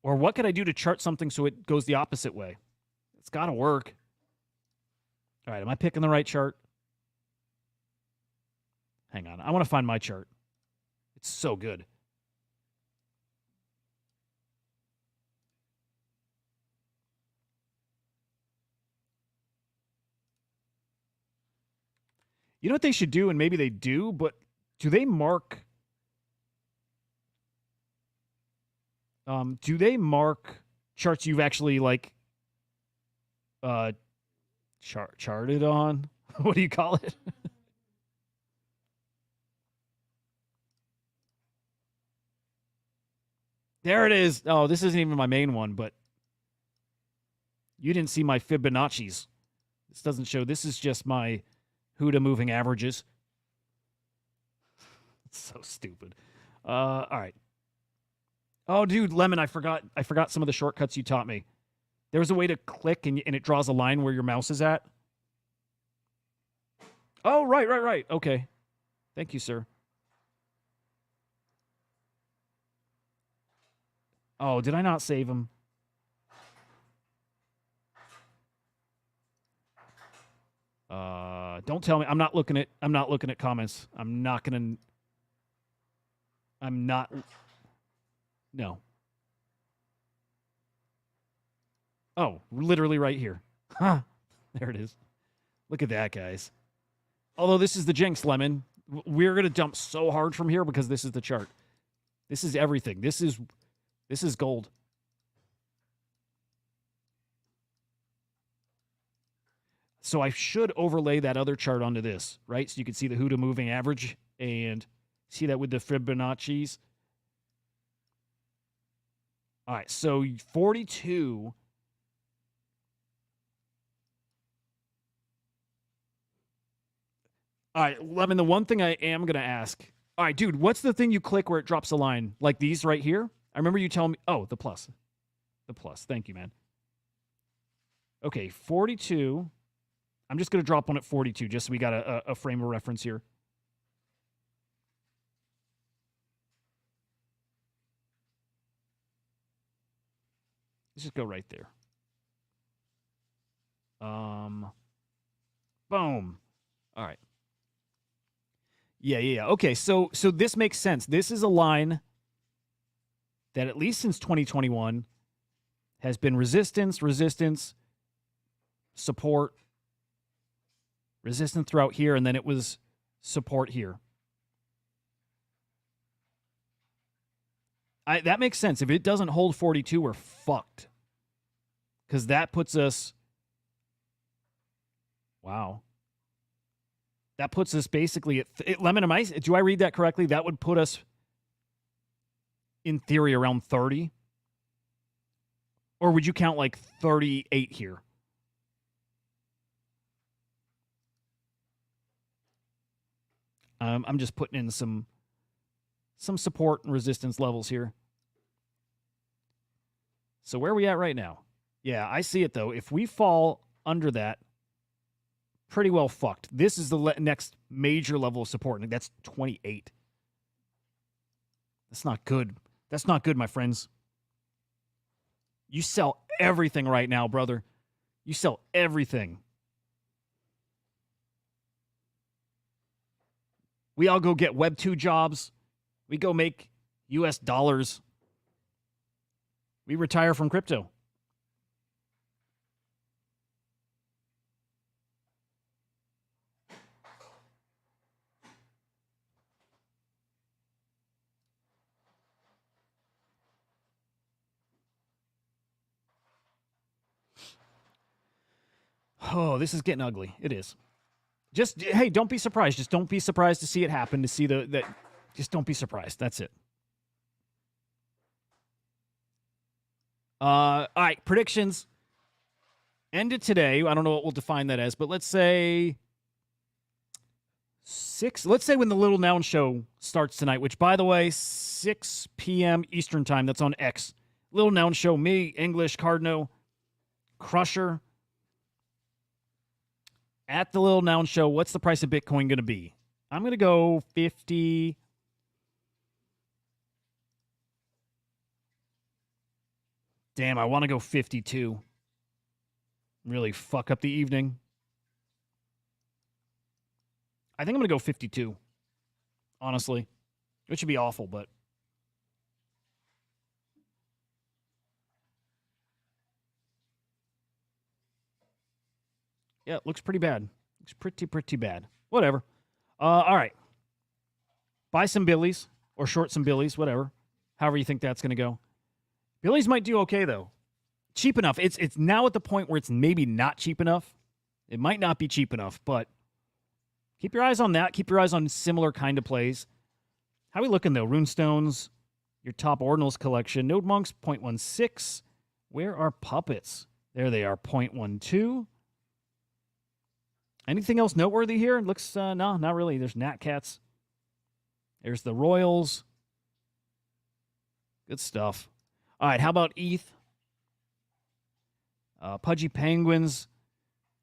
Or what could I do to chart something so it goes the opposite way? It's got to work. All right, am I picking the right chart? Hang on, I want to find my chart. It's so good. You know what they should do, and maybe they do, but do they mark... do they mark charts you've actually like charted on? What do you call it? There it is. Oh, this isn't even my main one, but you didn't see my Fibonacci's. This doesn't show. This is just my Hudah moving averages. It's so stupid. All right. Oh, dude, Lemon, I forgot some of the shortcuts you taught me. There was a way to click and it draws a line where your mouse is at. Oh, right. Okay. Thank you, sir. Oh, did I not save him? Don't tell me. I'm not looking at comments. No. Oh, literally right here. Huh. There it is. Look at that, guys. Although this is the jinx, Lemon. We're going to dump so hard from here because this is the chart. This is everything. This is gold. So I should overlay that other chart onto this, right? So you can see the Hudah moving average and see that with the Fibonacci's. All right, so 42. All right, Lemon, the one thing I am going to ask. All right, dude, what's the thing you click where it drops a line? Like these right here? I remember you telling me. Oh, the plus. The plus. Thank you, man. Okay, 42. I'm just going to drop one at 42 just so we got a frame of reference here. Let's just go right there. Boom. All right. Yeah. Okay, so this makes sense. This is a line that at least since 2021 has been resistance, support, resistance throughout here, and then it was support here. That makes sense. If it doesn't hold 42, we're fucked. Because that puts us... Wow. That puts us basically at... Lemon, do I read that correctly? That would put us, in theory, around 30? Or would you count like 38 here? I'm just putting in some support and resistance levels here. So where are we at right now? Yeah, I see it, though. If we fall under that, pretty well fucked. This is the next major level of support, and that's 28. That's not good. That's not good, my friends. You sell everything right now, brother. You sell everything. We all go get Web 2 jobs. We go make US dollars. We retire from crypto. Oh, this is getting ugly. It is. Just, hey, don't be surprised. Just don't be surprised to see it happen, to see that. Just don't be surprised. That's it. All right, predictions. End of today. I don't know what we'll define that as, but let's say 6. Let's say when the Little Noun Show starts tonight, which, by the way, 6 p.m. Eastern Time. That's on X. Little Noun Show, me, English, Cardno, Crusher. At the Little Noun Show, what's the price of Bitcoin going to be? I'm going to go 50. Damn, I want to go 52. Really fuck up the evening. I think I'm going to go 52. Honestly. It should be awful, but. Yeah, it looks pretty bad. Looks pretty bad. Whatever. All right. Buy some Billies or short some Billies, whatever. However you think that's going to go. Billies might do okay, though. Cheap enough. It's now at the point where it's maybe not cheap enough. It might not be cheap enough, but keep your eyes on that. Keep your eyes on similar kind of plays. How are we looking, though? Runestones, your top ordinals collection. Node Monks, 0.16. Where are puppets? There they are, 0.12. Anything else noteworthy here? It looks, no, not really. There's Nat Cats. There's the Royals. Good stuff. All right, how about ETH? Pudgy Penguins.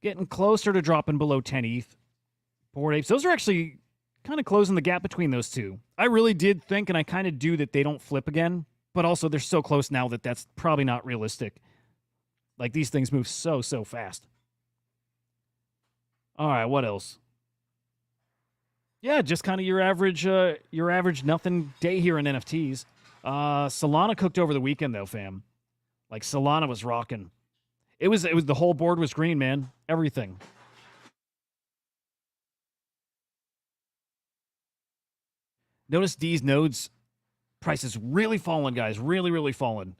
Getting closer to dropping below 10 ETH. Bored Apes. Those are actually kind of closing the gap between those two. I really did think, and I kind of do, that they don't flip again. But also, they're so close now that that's probably not realistic. Like, these things move so fast. All right, what else? Yeah, just kind of your average nothing day here in NFTs. Solana cooked over the weekend, though, fam. Like, Solana was rocking. It was the whole board was green, man. Everything. Notice these nodes prices really fallen, guys. Really fallen.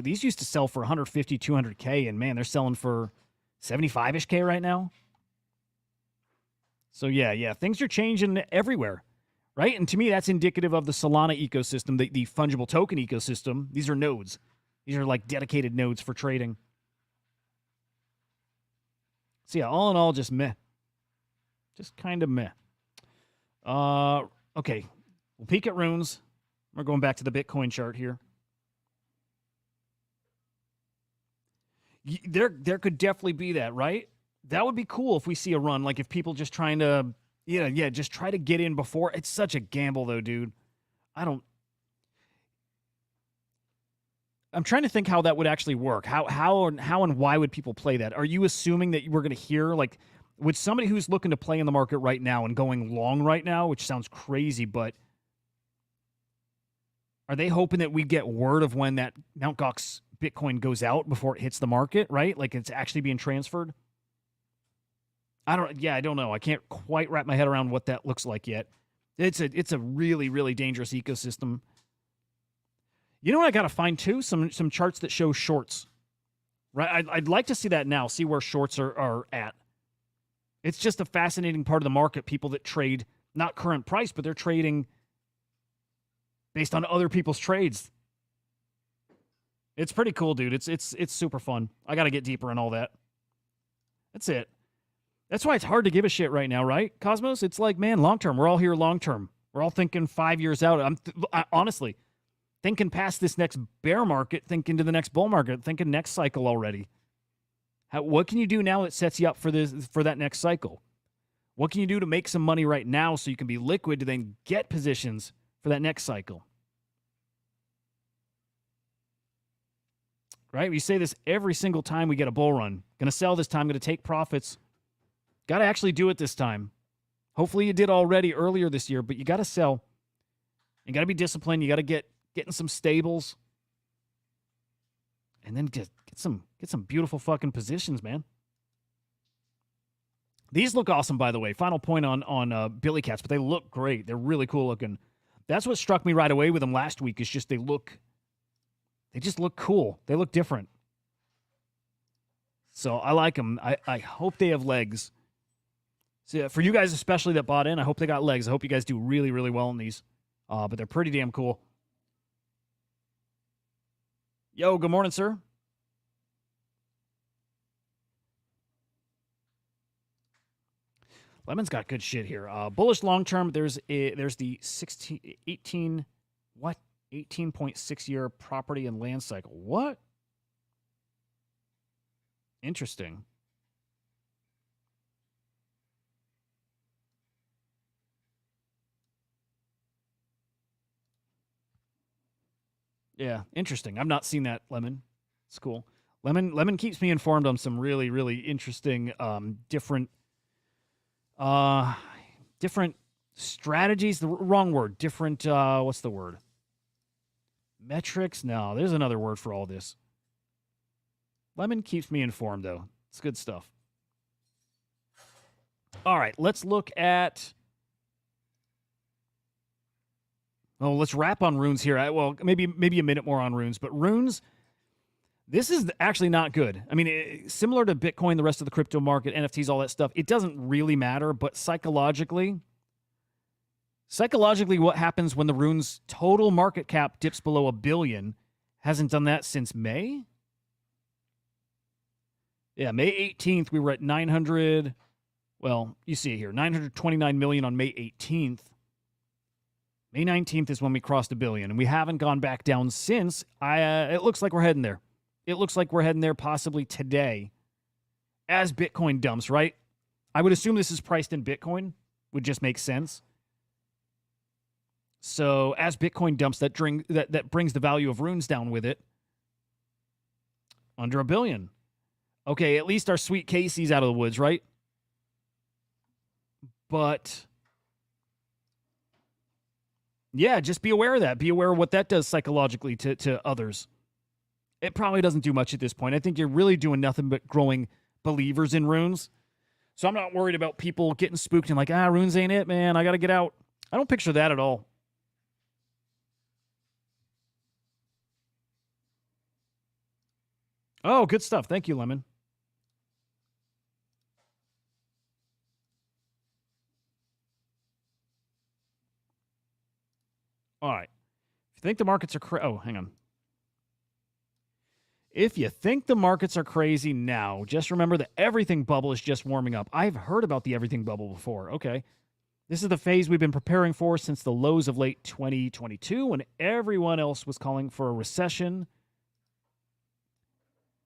These used to sell for 150, 200K, and man, they're selling for 75-ish K right now. So yeah, things are changing everywhere, right? And to me, that's indicative of the Solana ecosystem, the fungible token ecosystem. These are nodes. These are like dedicated nodes for trading. So yeah, all in all, just meh. Just kind of meh. Okay, we'll peek at runes. We're going back to the Bitcoin chart here. There could definitely be that, right? That would be cool if we see a run, like if people just trying to, just try to get in before. It's such a gamble, though, dude. I'm trying to think how that would actually work. How and why would people play that? Are you assuming that we're going to hear, like, would somebody who's looking to play in the market right now and going long right now, which sounds crazy, but are they hoping that we get word of when that Mt. Gox Bitcoin goes out before it hits the market, right? Like it's actually being transferred? I don't know. I can't quite wrap my head around what that looks like yet. It's a really dangerous ecosystem. You know what I got to find too? Some charts that show shorts. Right? I'd like to see that now, see where shorts are at. It's just a fascinating part of the market, people that trade not current price, but they're trading based on other people's trades. It's pretty cool, dude. It's super fun. I got to get deeper in all that. That's it. That's why it's hard to give a shit right now, right, Cosmos? It's like, man, long term. We're all here long term. We're all thinking 5 years out. I honestly thinking past this next bear market, thinking to the next bull market, thinking next cycle already. What can you do now that sets you up for that next cycle? What can you do to make some money right now so you can be liquid to then get positions for that next cycle? Right? We say this every single time we get a bull run. Going to sell this time, going to take profits. Got to actually do it this time. Hopefully you did already earlier this year, but you got to sell. You got to be disciplined. You got to get in some stables. And then get some beautiful fucking positions, man. These look awesome, by the way. Final point on Billy Cats, but they look great. They're really cool looking. That's what struck me right away with them last week is just they just look cool. They look different. So I like them. I hope they have legs. So for you guys especially that bought in, I hope they got legs. I hope you guys do really, really well in these. But they're pretty damn cool. Yo, good morning, sir. Lemon's got good shit here. Bullish long term. There's the 18.6 year property and land cycle. What? Interesting. Yeah, interesting. I've not seen that, Lemon. It's cool. Lemon keeps me informed on some really, really interesting different strategies. The wrong word. Different what's the word? Metrics? No, there's another word for all this. Lemon keeps me informed, though. It's good stuff. All right, let's look at... Oh, let's wrap on runes here. Well, maybe a minute more on runes. But runes, this is actually not good. I mean, similar to Bitcoin, the rest of the crypto market, NFTs, all that stuff, it doesn't really matter. But psychologically, what happens when the runes total market cap dips below $1 billion? Hasn't done that since May? Yeah, May 18th, we were at 900. Well, you see it here, 929 million on May 18th. May 19th is when we crossed $1 billion, and we haven't gone back down since. It looks like we're heading there. It looks like we're heading there possibly today as Bitcoin dumps, right? I would assume this is priced in Bitcoin. Would just make sense. So as Bitcoin dumps, that brings the value of runes down with it. Under $1 billion. Okay, at least our sweet Casey's out of the woods, right? But... yeah, just be aware of that. Be aware of what that does psychologically to others. It probably doesn't do much at this point. I think you're really doing nothing but growing believers in runes. So I'm not worried about people getting spooked and like, runes ain't it, man. I got to get out. I don't picture that at all. Oh, good stuff. Thank you, Lemon. All right. If you think the markets are hang on. If you think the markets are crazy now, just remember the everything bubble is just warming up. I've heard about the everything bubble before. Okay. This is the phase we've been preparing for since the lows of late 2022 when everyone else was calling for a recession.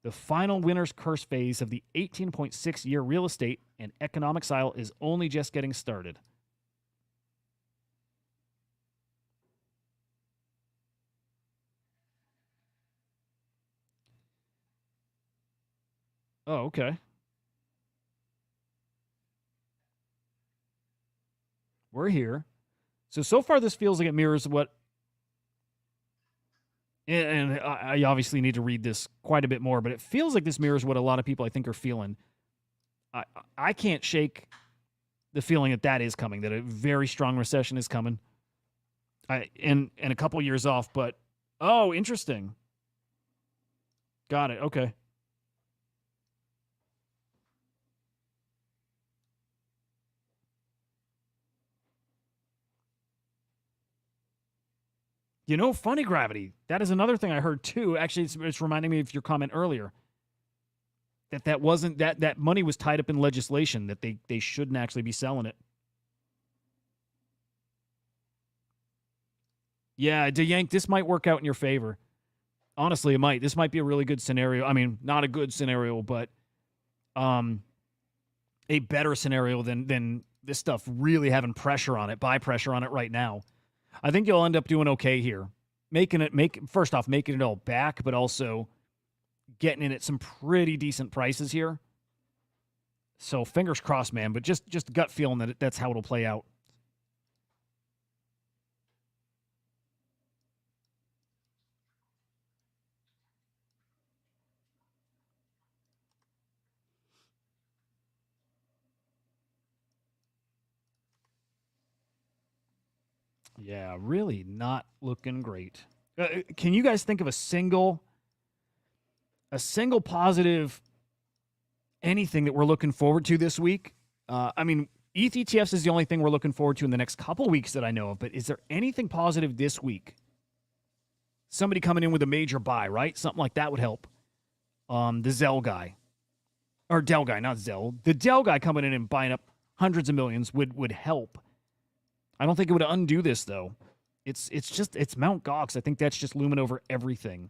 The final winner's curse phase of the 18.6-year real estate and economic cycle is only just getting started. Oh, okay. We're here. So far this feels like it mirrors what... and I obviously need to read this quite a bit more, but it feels like this mirrors what a lot of people I think are feeling. I can't shake the feeling that is coming, that a very strong recession is coming. And a couple years off, but... oh, interesting. Got it. Okay. You know, funny gravity. That is another thing I heard too. Actually, it's reminding me of your comment earlier. That wasn't that money was tied up in legislation that they shouldn't actually be selling it. Yeah, DeYank, this might work out in your favor. Honestly, it might. This might be a really good scenario. I mean, not a good scenario, but a better scenario than this stuff really having pressure on it, buy pressure on it right now. I think you'll end up doing okay here. Making it all back, but also getting in at some pretty decent prices here. So fingers crossed, man, but just gut feeling that that's how it'll play out. Yeah, really not looking great. Can you guys think of a single positive anything that we're looking forward to this week? I mean, ETH ETFs is the only thing we're looking forward to in the next couple weeks that I know of, but is there anything positive this week? Somebody coming in with a major buy, right? Something like that would help. The Zell guy. Or Dell guy, not Zell. The Dell guy coming in and buying up hundreds of millions would help. I don't think it would undo this, though. It's Mount Gox. I think that's just looming over everything.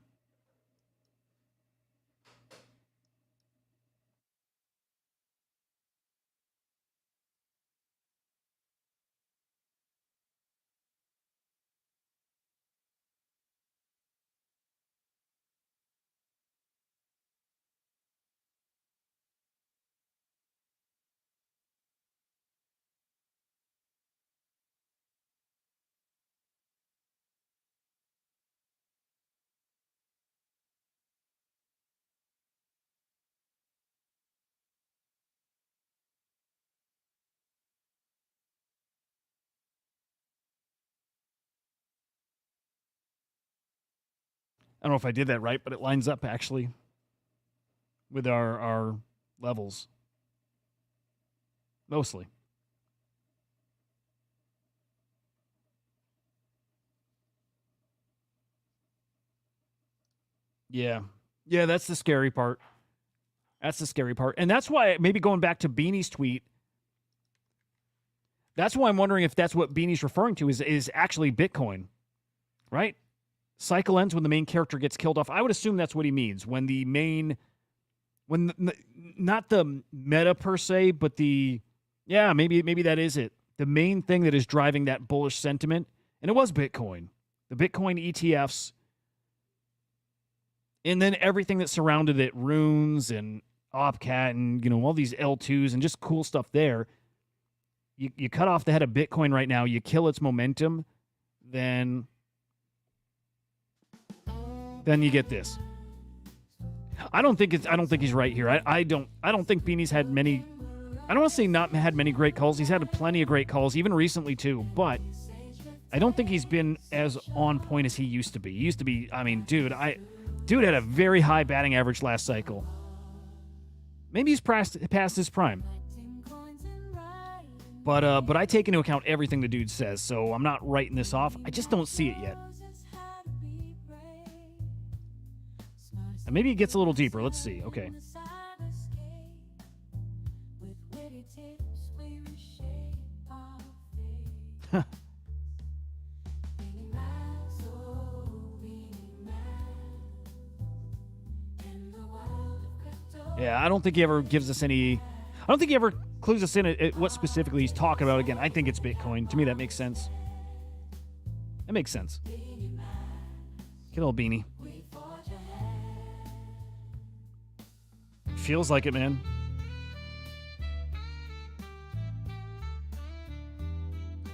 I don't know if I did that right, but it lines up actually with our levels. Mostly. Yeah. Yeah, that's the scary part. That's the scary part. And that's why maybe going back to Beanie's tweet, that's why I'm wondering if that's what Beanie's referring to is actually Bitcoin. Right? Cycle ends when the main character gets killed off. I would assume that's what he means. When not the meta per se, but maybe that is it. The main thing that is driving that bullish sentiment, and it was Bitcoin. The Bitcoin ETFs, and then everything that surrounded it, runes and Opcat and all these L2s and just cool stuff there. You cut off the head of Bitcoin right now, you kill its momentum, then you get this. I don't think he's right here. I don't think Beanie's had many. I don't want to say not had many great calls. He's had plenty of great calls, even recently too. But I don't think he's been as on point as he used to be. He used to be. I mean, dude had a very high batting average last cycle. Maybe he's past his prime. But I take into account everything the dude says, so I'm not writing this off. I just don't see it yet. And maybe it gets a little deeper. Let's see. Okay. Yeah, I don't think he ever gives us any. I don't think he ever clues us in at what specifically he's talking about. Again, I think it's Bitcoin. To me, that makes sense. That makes sense. Get a little Beanie. Feels like it, man.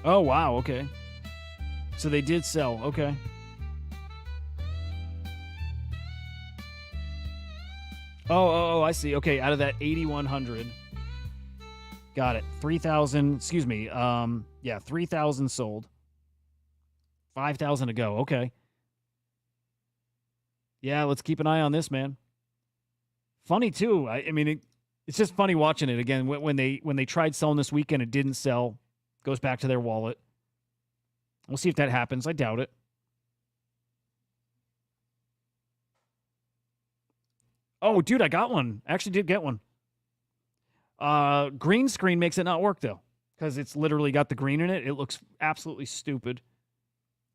Oh, wow. Okay. So they did sell. Okay. Oh, I see. Okay, out of that 8,100. Got it. 3,000, excuse me. 3,000 sold. 5,000 to go. Okay. Yeah, let's keep an eye on this, man. Funny too. I mean, it's just funny watching it again. When they tried selling this weekend, it didn't sell. Goes back to their wallet. We'll see if that happens. I doubt it. Oh, dude, I got one. I actually did get one. Green screen makes it not work though, because it's literally got the green in it. It looks absolutely stupid.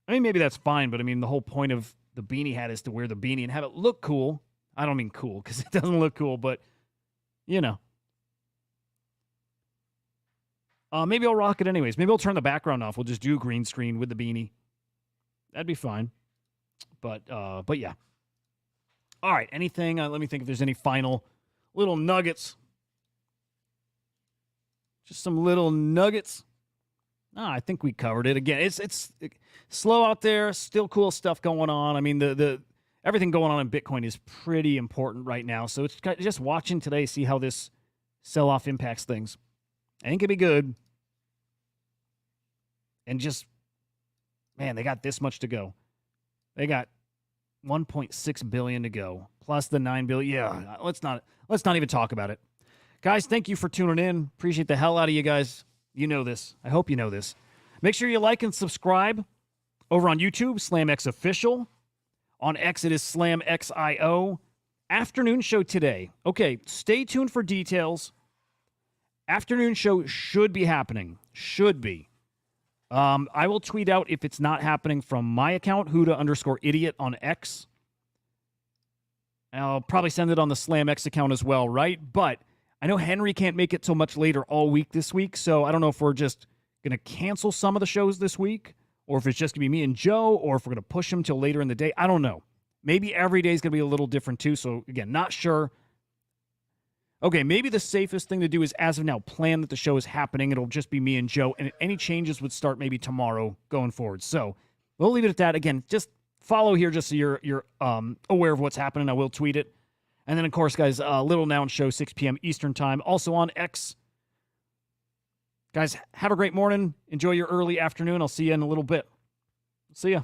I mean, maybe that's fine, but I mean, the whole point of the beanie hat is to wear the beanie and have it look cool. I don't mean cool because it doesn't look cool, but Maybe I'll rock it anyways. Maybe I'll turn the background off. We'll just do green screen with the beanie. That'd be fine. But yeah. All right. Anything? Let me think if there's any final little nuggets. Just some little nuggets. I think we covered it. Again, it's slow out there. Still cool stuff going on. I mean, the everything going on in Bitcoin is pretty important right now. So it's just watching today, see how this sell-off impacts things. I think it'd be good. And just, man, they got this much to go. They got 1.6 billion to go, plus the 9 billion. Yeah, let's not even talk about it. Guys, thank you for tuning in. Appreciate the hell out of you guys. You know this. I hope you know this. Make sure you like and subscribe over on YouTube, SlamX Official. On X, it is SlamXIO. Afternoon show today. Okay, stay tuned for details. Afternoon show should be happening. Should be. I will tweet out if it's not happening from my account, Hudah_idiot on X. I'll probably send it on the SlamX account as well, right? But I know Henry can't make it till much later all week this week, so I don't know if we're just going to cancel some of the shows this week, or if it's just going to be me and Joe, or if we're going to push them till later in the day. I don't know. Maybe every day is going to be a little different too, so again, not sure. Okay, maybe the safest thing to do is, as of now, plan that the show is happening. It'll just be me and Joe, and any changes would start maybe tomorrow going forward. So we'll leave it at that. Again, just follow here just so you're aware of what's happening. I will tweet it. And then, of course, guys, Little Noun Show, 6 p.m. Eastern Time, also on X. Guys, have a great morning. Enjoy your early afternoon. I'll see you in a little bit. See ya.